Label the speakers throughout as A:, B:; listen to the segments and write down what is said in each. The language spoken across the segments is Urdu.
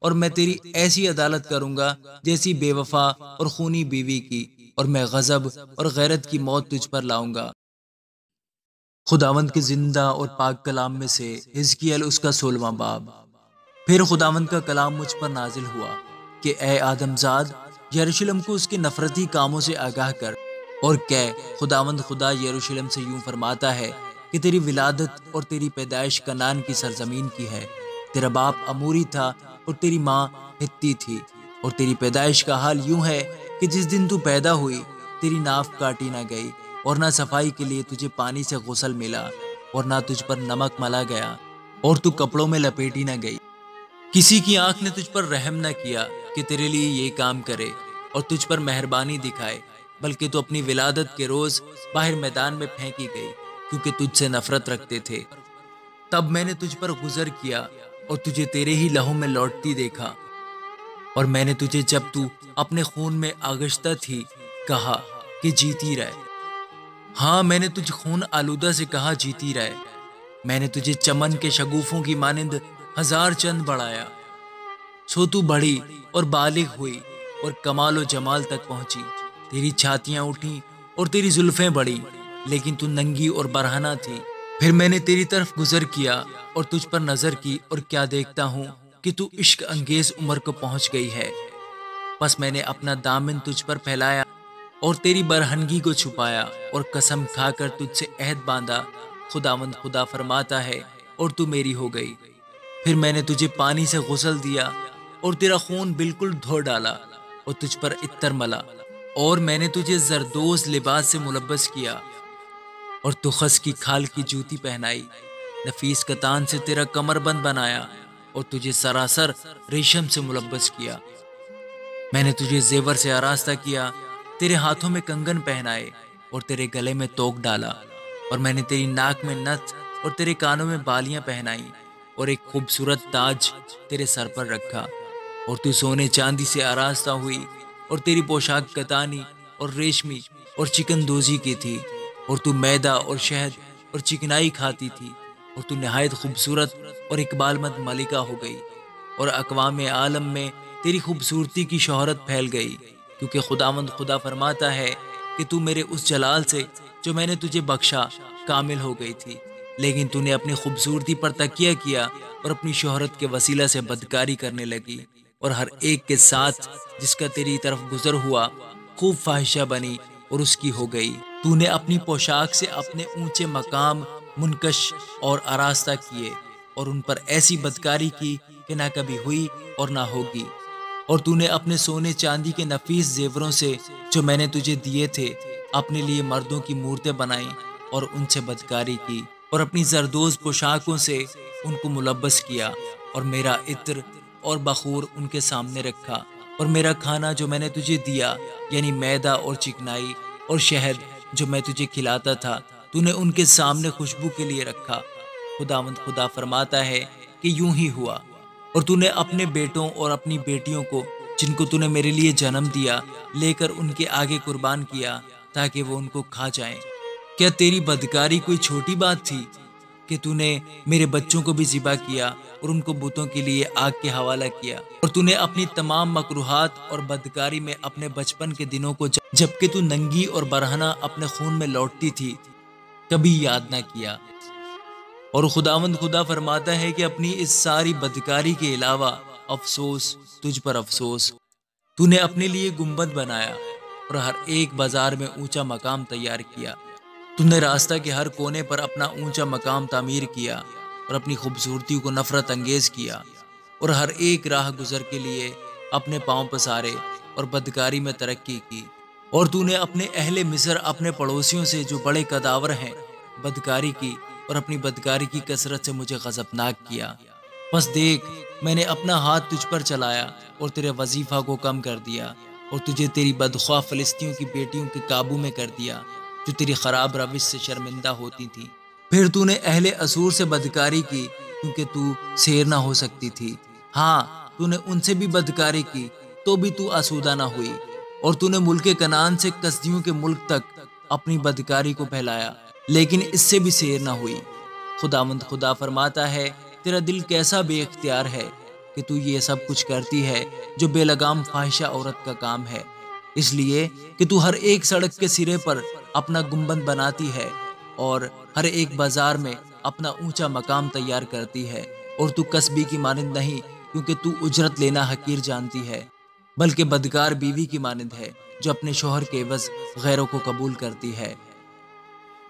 A: اور میں تیری ایسی عدالت کروں گا جیسی بے وفا اور خونی بیوی کی، اور میں غضب اور غیرت کی موت تجھ پر لاؤں گا۔ خداوند کے زندہ اور پاک کلام میں سے حزقیل اس کا 16واں باب۔ پھر خداوند کا کلام مجھ پر نازل ہوا کہ اے آدم زاد، یروشلم کو اس کے نفرتی کاموں سے آگاہ کر، اور کہ خداوند خدا یروشلم سے یوں فرماتا ہے کہ تیری ولادت اور تیری پیدائش کنعان کی سرزمین کی ہے، تیرا باپ اموری تھا اور تیری ماں ہتی تھی، اور تیری پیدائش کا حال یوں ہے کہ جس دن تو پیدا ہوئی تیری ناف کاٹی نہ گئی، اور نہ صفائی کے لیے تجھے پانی سے غسل ملا، اور نہ تجھ پر نمک ملا گیا، اور تو کپڑوں میں لپیٹی نہ گئی۔ کسی کی آنکھ نے تجھ پر رحم نہ کیا کہ تیرے لیے یہ کام کرے اور تجھ پر مہربانی دکھائے، بلکہ تو اپنی ولادت کے روز باہر میدان میں پھینکی گئی، کیونکہ تجھ سے نفرت رکھتے تھے۔ تب میں نے تجھ پر گزر کیا اور تجھے تیرے ہی لہو میں لوٹتی دیکھا، اور میں نے تجھے جب تو اپنے خون میں آغشتہ تھی کہا کہ جیتی رہ۔ ہاں، میں نے تجھ خون آلودہ سے کہا جیتی رہ۔ میں نے تجھے چمن کے شگوفوں کی مانند ہزار چند بڑھایا، سو تو بڑھی اور بالغ ہوئی اور کمال و جمال تک پہنچی، تیری چھاتیاں اٹھیں اور تیری زلفیں بڑھی، لیکن تو ننگی اور برہنہ تھی۔ پھر میں نے تیری طرف گزر کیا اور تجھ پر نظر کی، اور کیا دیکھتا ہوں کہ تو عشق انگیز عمر کو پہنچ گئی ہے۔ پس میں نے اپنا دامن تجھ پر پھیلایا اور تیری برہنگی کو چھپایا، اور قسم کھا کر تجھ سے عہد باندھا، خداوند خدا فرماتا ہے، اور تو میری ہو گئی۔ پھر میں نے تجھے پانی سے غسل دیا اور تیرا خون بالکل دھو ڈالا، اور تجھ پر عطر ملا، اور میں نے تجھے زردوز لباس سے ملبس کیا، اور تو خس کی کھال کی جوتی پہنائی، نفیس کتان سے تیرا کمر بند بنایا، اور تجھے سراسر ریشم سے ملبس کیا۔ میں نے تجھے زیور سے آراستہ کیا، تیرے ہاتھوں میں کنگن پہنائے، اور تیرے گلے میں توک ڈالا، اور میں نے تیری ناک میں نتھ اور تیرے کانوں میں بالیاں پہنائیں، اور ایک خوبصورت تاج تیرے سر پر رکھا، اور تو سونے چاندی سے آراستہ ہوئی، اور تیری پوشاک کتانی اور ریشمی اور چکن دوزی کی تھی، اور تو میدا اور شہد اور چکنائی کھاتی تھی، اور تو نہایت خوبصورت اور اقبال مند ملکہ ہو گئی، اور اقوام عالم میں تیری خوبصورتی کی شہرت پھیل گئی، کیونکہ خداوند خدا فرماتا ہے کہ تو میرے اس جلال سے جو میں نے تجھے بخشا کامل ہو گئی تھی، لیکن تو نے اپنی خوبصورتی پر تکیہ کیا اور اپنی شہرت کے وسیلہ سے بدکاری کرنے لگی، اور ہر ایک کے ساتھ جس کا تیری طرف گزر ہوا خوب فاحشہ بنی اور اس کی ہو گئی۔ تو نے اپنی پوشاک سے اپنے اونچے مقام منکش اور آراستہ کیے، اور ان پر ایسی بدکاری کی کہ نہ کبھی ہوئی اور نہ ہوگی، اور تو نے اپنے سونے چاندی کے نفیس زیوروں سے جو میں نے تجھے دیے تھے اپنے لیے مردوں کی مورتیں بنائیں اور ان سے بدکاری کی، اور اپنی زردوز پوشاکوں سے ان کو ملبس کیا، اور میرا عطر اور بخور ان کے سامنے رکھا، اور میرا کھانا جو میں نے تجھے دیا یعنی میدا اور چکنائی اور شہد جو میں تجھے کھلاتا تھا تو نے ان کے سامنے خوشبو کے لیے رکھا۔ خداوند خدا فرماتا ہے کہ یوں ہی ہوا، اور تو نے اپنے بیٹوں اور اپنی بیٹیوں کو جن کو تو نے میرے لیے جنم دیا لے کر ان کے آگے قربان کیا تاکہ وہ ان کو کھا جائیں۔ کیا تیری بدکاری کوئی چھوٹی بات تھی کہ تو نے میرے بچوں کو بھی ذبح کیا اور ان کو بتوں کے لیے آگ کے حوالہ کیا، اور تو نے اپنی تمام مکروہات اور بدکاری میں اپنے بچپن کے دنوں کو جبکہ تو ننگی اور برہنہ اپنے خون میں لوٹتی تھی کبھی یاد نہ کیا۔ اور خداوند خدا فرماتا ہے کہ اپنی اس ساری بدکاری کے علاوہ افسوس، تجھ پر افسوس، تو نے اپنے لیے گنبد بنایا اور ہر ایک بازار میں اونچا مقام تیار کیا۔ تو نے راستہ کے ہر کونے پر اپنا اونچا مقام تعمیر کیا اور اپنی خوبصورتی کو نفرت انگیز کیا، اور ہر ایک راہ گزر کے لیے اپنے پاؤں پسارے اور بدکاری میں ترقی کی۔ اور تو نے اپنے اہل مصر اپنے پڑوسیوں سے جو بڑے قداور ہیں بدکاری کی، اور اپنی بدکاری کی کثرت سے مجھے غضبناک کیا۔ پس دیکھ، میں نے اپنا ہاتھ تجھ پر چلایا اور تیرے وظیفہ کو کم کر دیا، اور تجھے تیری بدخواہ فلسطینیوں کی بیٹیوں کے قابو میں کر دیا جو تیری خراب روش سے شرمندہ ہوتی تھی۔ پھر تو نے اہل اسور سے بدکاری کی کیونکہ تو سیر نہ ہو سکتی تھی، ہاں تو نے ان سے بھی بدکاری کی تو بھی تو آسودہ نہ ہوئی، اور تو نے ملک کنعان سے کسدیوں کے ملک تک اپنی بدکاری کو پھیلایا لیکن اس سے بھی سیر نہ ہوئی۔ خداوند خدا فرماتا ہے، تیرا دل کیسا بے اختیار ہے، کہ تو یہ سب کچھ کرتی ہے جو بے لگام فاحشہ عورت کا کام ہے، اس لیے کہ تو ہر ایک سڑک کے سرے پر اپنا گنبد بناتی ہے اور ہر ایک بازار میں اپنا اونچا مقام تیار کرتی ہے، اور تو کسبی کی مانند نہیں، کیونکہ تو اجرت لینا حقیر جانتی ہے، بلکہ بدکار بیوی کی مانند ہے جو اپنے شوہر کے عوض غیروں کو قبول کرتی ہے۔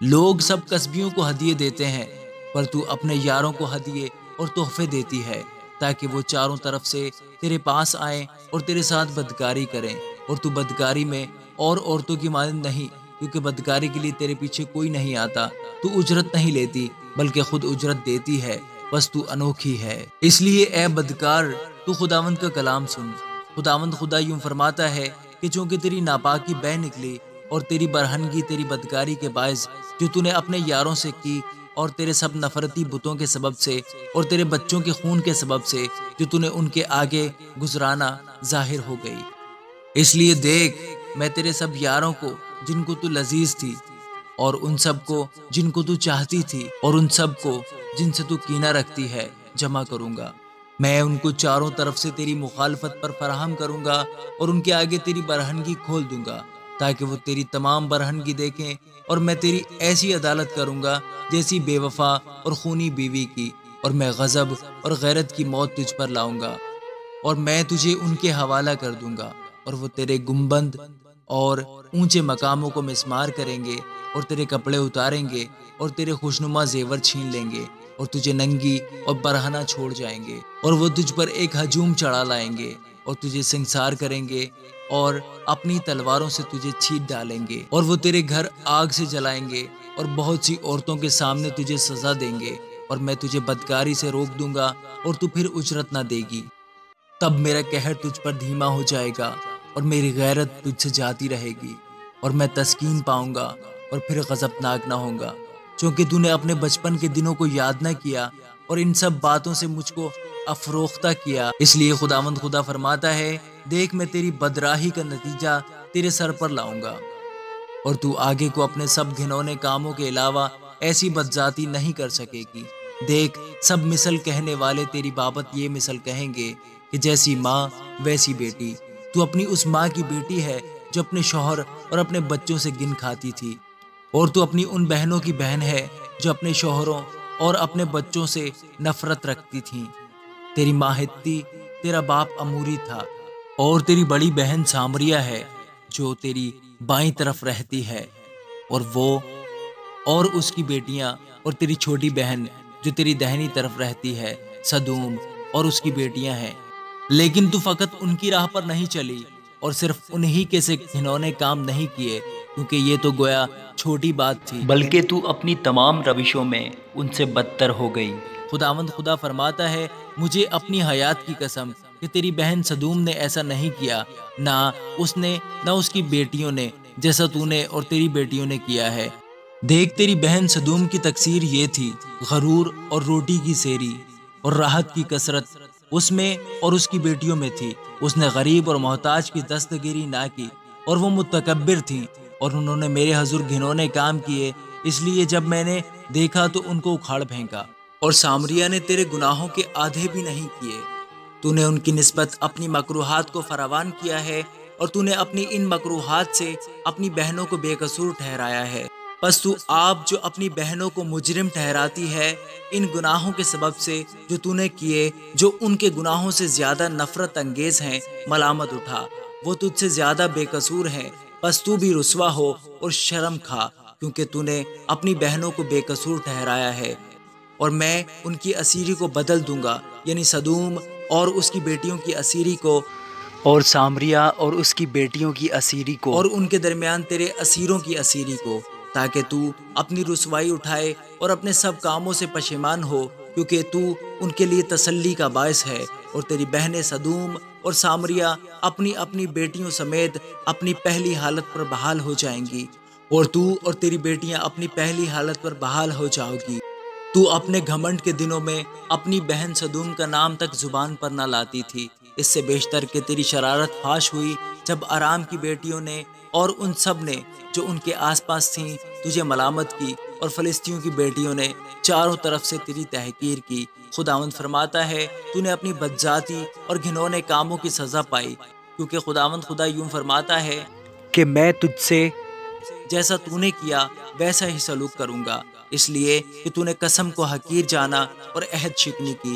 A: لوگ سب کسبیوں کو ہدیے دیتے ہیں، پر تو اپنے یاروں کو ہدیے اور تحفے دیتی ہے تاکہ وہ چاروں طرف سے تیرے پاس آئیں اور تیرے ساتھ بدکاری کریں، اور تو بدکاری میں اور عورتوں کی مانند نہیں، کیونکہ بدکاری کے لیے تیرے پیچھے کوئی نہیں آتا، تو اجرت نہیں لیتی بلکہ خود اجرت دیتی ہے، بس تو انوکھی ہے۔ اس لیے اے بدکار، تو خداوند کا کلام سن۔ خداوند خدا یوں فرماتا ہے کہ چونکہ تیری ناپاکی بہ نکلی اور تیری برہنگی تیری بدکاری کے باعث جو تو نے اپنے یاروں سے کی، اور تیرے سب نفرتی بتوں کے سبب سے اور تیرے بچوں کے خون کے سبب سے جو تو نے ان کے آگے گزرانا ظاہر ہو گئی، اس لیے دیکھ، میں تیرے سب یاروں کو جن کو تو لذیذ تھی، اور ان سب کو جن کو تو چاہتی تھی، اور ان سب کو جن سے تو کینہ رکھتی ہے، جمع کروں گا۔ میں ان کو چاروں طرف سے تیری مخالفت پر فراہم کروں گا اور ان کے آگے تیری برہنگی کھول دوں گا تاکہ وہ تیری تمام برہنگی دیکھیں، اور میں تیری ایسی عدالت کروں گا جیسی بے وفا اور خونی بیوی کی، اور میں غضب اور غیرت کی موت تجھ پر لاؤں گا، اور میں تجھے ان کے حوالہ کر دوں گا، اور وہ تیرے گنبد اور اونچے مقاموں کو مسمار کریں گے، اور تیرے کپڑے اتاریں گے اور تیرے خوشنما زیور چھین لیں گے، اور تجھے ننگی اور برہنہ چھوڑ جائیں گے، اور وہ تجھ پر ایک ہجوم چڑھا لائیں گے اور تجھے سنگسار کریں گے، اور اپنی تلواروں سے تجھے چھیٹ ڈالیں گے، اور وہ تیرے گھر آگ سے جلائیں گے، اور بہت سی عورتوں کے سامنے تجھے سزا دیں گے، اور میں تجھے بدکاری سے روک دوں گا اور تو پھر اجرت نہ دے گی۔ تب میرا قہر تجھ پر دھیما ہو جائے گا اور میری غیرت تجھ سے جاتی رہے گی، اور میں تسکین پاؤں گا اور پھر غضبناک نہ ہوں گا، چونکہ تو نے اپنے بچپن کے دنوں کو یاد نہ کیا اور ان سب باتوں سے مجھ کو افروختہ کیا۔ اس لیے خداوند خدا فرماتا ہے، دیکھ، میں تیری بدراہی کا نتیجہ تیرے سر پر لاؤں گا، اور تو آگے کو اپنے سب گھنونے کاموں کے علاوہ ایسی بدذاتی نہیں کر سکے گی۔ دیکھ، سب مثل کہنے والے تیری بابت یہ مثل کہیں گے کہ جیسی ماں ویسی بیٹی۔ تو اپنی اس ماں کی بیٹی ہے جو اپنے شوہر اور اپنے بچوں سے گن کھاتی تھی، اور تو اپنی ان بہنوں کی بہن ہے جو اپنے شوہروں اور اپنے بچوں سے نفرت رکھتی تھیں۔ تیری ماں ہتی، تیرا باپ اموری تھا، اور تیری بڑی بہن سامریہ ہے جو تیری بائیں طرف رہتی ہے، اور وہ اور اس کی بیٹیاں، اور تیری چھوٹی بہن جو تیری دہنی طرف رہتی ہے سدوم اور اس کی بیٹیاں ہیں۔ لیکن تو فقط ان کی راہ پر نہیں چلی اور صرف انہی کے سے گھنونے کام نہیں کیے، کیونکہ یہ تو گویا چھوٹی بات تھی، بلکہ تو اپنی تمام روشوں میں ان سے بدتر ہو گئی۔ خداوند خدا فرماتا ہے، مجھے اپنی حیات کی قسم کہ تیری بہن سدوم نے ایسا نہیں کیا، نہ اس نے نہ اس کی بیٹیوں نے، جیسا تو نے اور تیری بیٹیوں نے کیا ہے۔ دیکھ، تیری بہن سدوم کی تقصیر یہ تھی، غرور اور روٹی کی سیری اور راحت کی کثرت اس میں اور اس کی بیٹیوں میں تھی۔ اس نے غریب اور محتاج کی دستگیری نہ کی، اور وہ متکبر تھیں، اور انہوں نے میرے حضور گھنونے کام کیے، اس لیے جب میں نے دیکھا تو ان کو اکھاڑ پھینکا۔ اور سامریہ نے تیرے گناہوں کے آدھے بھی نہیں کیے، تو نے ان کی نسبت اپنی مکروہات کو فراوان کیا ہے، اور تو نے اپنی ان مکروہات سے اپنی بہنوں کو بے قصور ٹھہرایا ہے۔ پس تو آپ جو اپنی بہنوں کو مجرم ٹھہراتی ہے، ان گناہوں کے سبب سے جو تو نے کیے، جو ان کے گناہوں سے زیادہ نفرت انگیز ہیں، ملامت اٹھا، وہ تجھ سے زیادہ بے قصور ہیں، پس تو بھی رسوا ہو اور شرم کھا، کیونکہ تو نے اپنی بہنوں کو بے قصور ٹھہرایا ہے۔ اور میں ان کی اسیری کو بدل دوں گا، یعنی سدوم اور اس کی بیٹیوں کی اسیری کو، اور سامریہ اور اس کی بیٹیوں کی اسیری کو، اور ان کے درمیان تیرے اسیروں کی اسیری کو، تاکہ تو اپنی رسوائی اٹھائے اور اپنے سب کاموں سے پشیمان ہو، کیونکہ تو ان کے لیے تسلی کا باعث ہے، اور تیری بہنیں سدوم اور سامریہ اپنی اپنی بیٹیوں سمیت اپنی پہلی حالت پر بحال ہو جائیں گی، اور تو اور تیری بیٹیاں اپنی پہلی حالت پر بحال ہو جاؤ گی۔ تو اپنے گھمنڈ کے دنوں میں اپنی بہن سدوم کا نام تک زبان پر نہ لاتی تھی، اس سے بیشتر کہ تیری شرارت فاش ہوئی جب آرام کی بیٹیوں نے اور ان سب نے جو ان کے آس پاس تھیں تجھے ملامت کی، اور فلسطینیوں کی بیٹیوں نے چاروں طرف سے تیری تحقیر کی، خداوند فرماتا ہے تو نے اپنی بدذاتی اور گھنونے کاموں کی سزا پائی، کیونکہ خداوند خدا یوں فرماتا ہے کہ میں تجھ سے جیسا تو نے کیا ویسا ہی سلوک کروں گا، اس لیے کہ تو نے قسم کو حقیر جانا اور عہد شکنی کی۔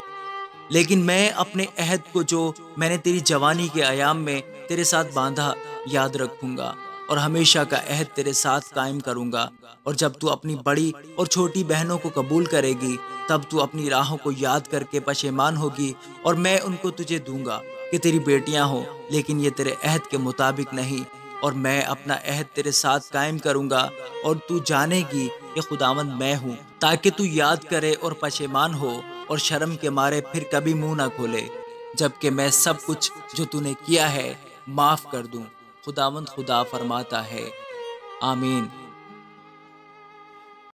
A: لیکن میں اپنے عہد کو جو میں نے تیری جوانی کے ایام میں تیرے ساتھ باندھا یاد رکھوں گا، اور ہمیشہ کا عہد تیرے ساتھ قائم کروں گا۔ اور جب تو اپنی بڑی اور چھوٹی بہنوں کو قبول کرے گی، تب تو اپنی راہوں کو یاد کر کے پشیمان ہوگی، اور میں ان کو تجھے دوں گا کہ تیری بیٹیاں ہوں، لیکن یہ تیرے عہد کے مطابق نہیں۔ اور میں اپنا عہد تیرے ساتھ قائم کروں گا، اور تو جانے گی کہ خداوند میں ہوں، تاکہ تو یاد کرے اور پشیمان ہو، اور شرم کے مارے پھر کبھی منہ نہ کھولے، جبکہ میں سب کچھ جو تو نے کیا ہے معاف کر دوں۔ خداوند خدا فرماتا ہے، آمین۔